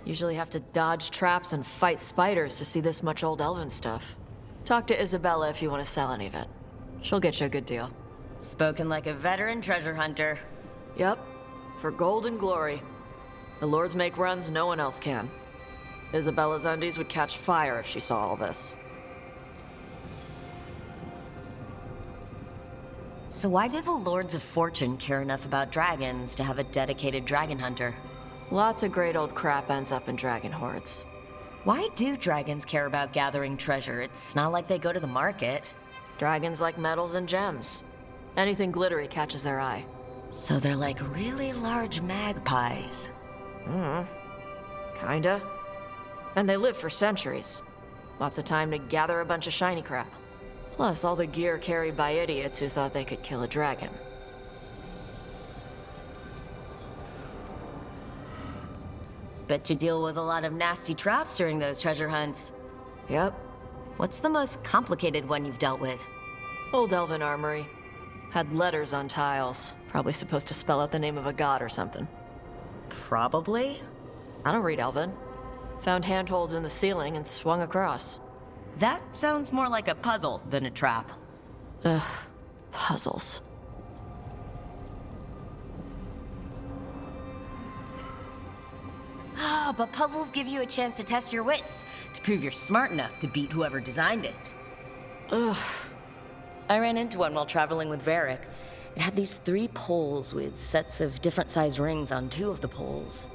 Usually have to dodge traps and fight spiders to see this much old elven stuff. Talk to Isabela if you want to sell any of it. She'll get you a good deal. Spoken like a veteran treasure hunter. Yep, for gold and glory. The lords make runs no one else can. Isabela's undies would catch fire if she saw all this. So why do the Lords of Fortune care enough about dragons to have a dedicated dragon hunter? Lots of great old crap ends up in dragon hordes. Why do dragons care about gathering treasure? It's not like they go to the market. Dragons like metals and gems. Anything glittery catches their eye. So they're like really large magpies. Kinda. And they live for centuries. Lots of time to gather a bunch of shiny crap. Plus all the gear carried by idiots who thought they could kill a dragon. Bet you deal with a lot of nasty traps during those treasure hunts. Yep. What's the most complicated one you've dealt with? Old elven armory. Had letters on tiles. Probably supposed to spell out the name of a god or something. Probably? I don't read elven. Found handholds in the ceiling and swung across. That sounds more like a puzzle than a trap. Ugh. Puzzles. Ah, but puzzles give you a chance to test your wits, to prove you're smart enough to beat whoever designed it. Ugh. I ran into one while traveling with Varric. It had these 3 poles with sets of different size rings on 2 of the poles.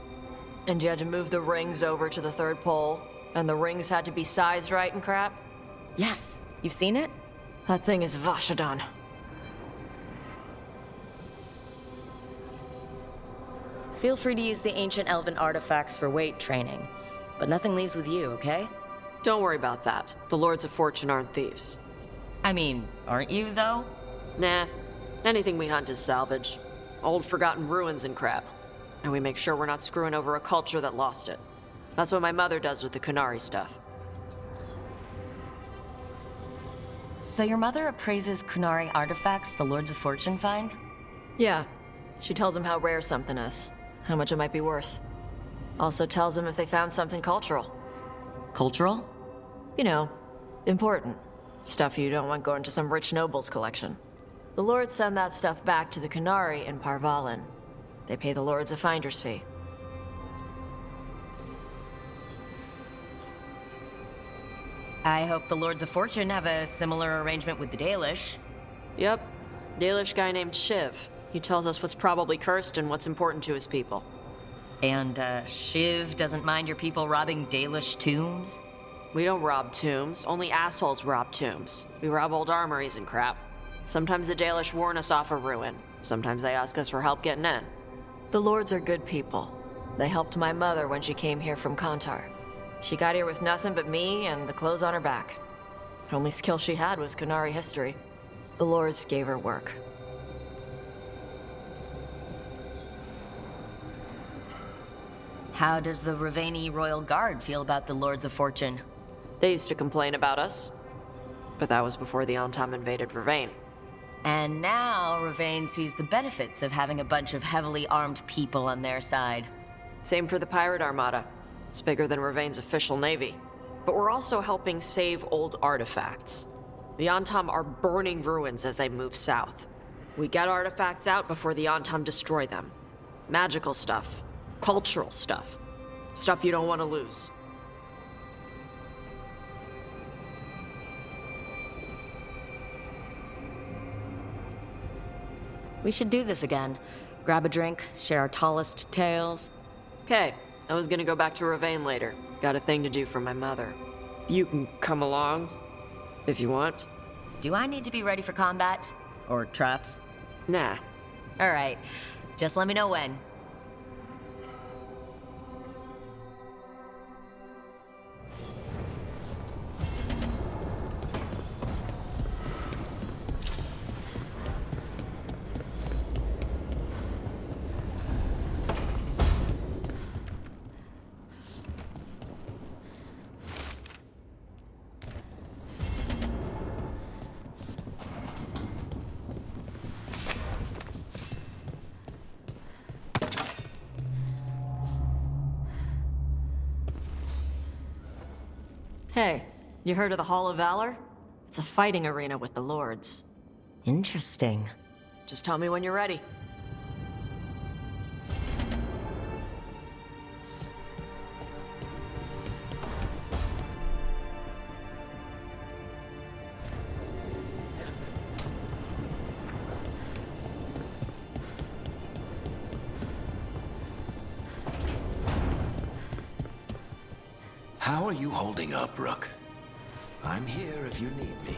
And you had to move the rings over to the 3rd pole, and the rings had to be sized right and crap? Yes, you've seen it? That thing is Vashadan. Feel free to use the ancient elven artifacts for weight training, but nothing leaves with you, okay? Don't worry about that. The Lords of Fortune aren't thieves. I mean, aren't you, though? Nah. Anything we hunt is salvage. Old forgotten ruins and crap. And we make sure we're not screwing over a culture that lost it. That's what my mother does with the Kunari stuff. So your mother appraises Kunari artifacts the Lords of Fortune find? Yeah. She tells them how rare something is. How much it might be worth. Also tells them if they found something cultural. Cultural? You know, important. Stuff you don't want going to some rich noble's collection. The lords send that stuff back to the Kunari in Parvalin. They pay the lords a finder's fee. I hope the Lords of Fortune have a similar arrangement with the Dalish. Yep. Dalish guy named Shiv. He tells us what's probably cursed and what's important to his people. And, Shiv doesn't mind your people robbing Dalish tombs? We don't rob tombs. Only assholes rob tombs. We rob old armories and crap. Sometimes the Dalish warn us off a ruin. Sometimes they ask us for help getting in. The lords are good people. They helped my mother when she came here from Kantar. She got here with nothing but me and the clothes on her back. The only skill she had was Kunari history. The lords gave her work. How does the Ravani Royal Guard feel about the Lords of Fortune? They used to complain about us. But that was before the Antam invaded Ravane. And now Ravane sees the benefits of having a bunch of heavily armed people on their side. Same for the Pirate Armada. It's bigger than Ravane's official navy. But we're also helping save old artifacts. The Antam are burning ruins as they move south. We get artifacts out before the Antam destroy them. Magical stuff. Cultural stuff. Stuff you don't want to lose. We should do this again. Grab a drink, share our tallest tales. Okay, I was gonna go back to Ravane later. Got a thing to do for my mother. You can come along, if you want. Do I need to be ready for combat? Or traps? Nah. Alright, just let me know when. Hey, you heard of the Hall of Valor? It's a fighting arena with the Lords. Interesting. Just tell me when you're ready. How are you holding up, Rook? I'm here if you need me.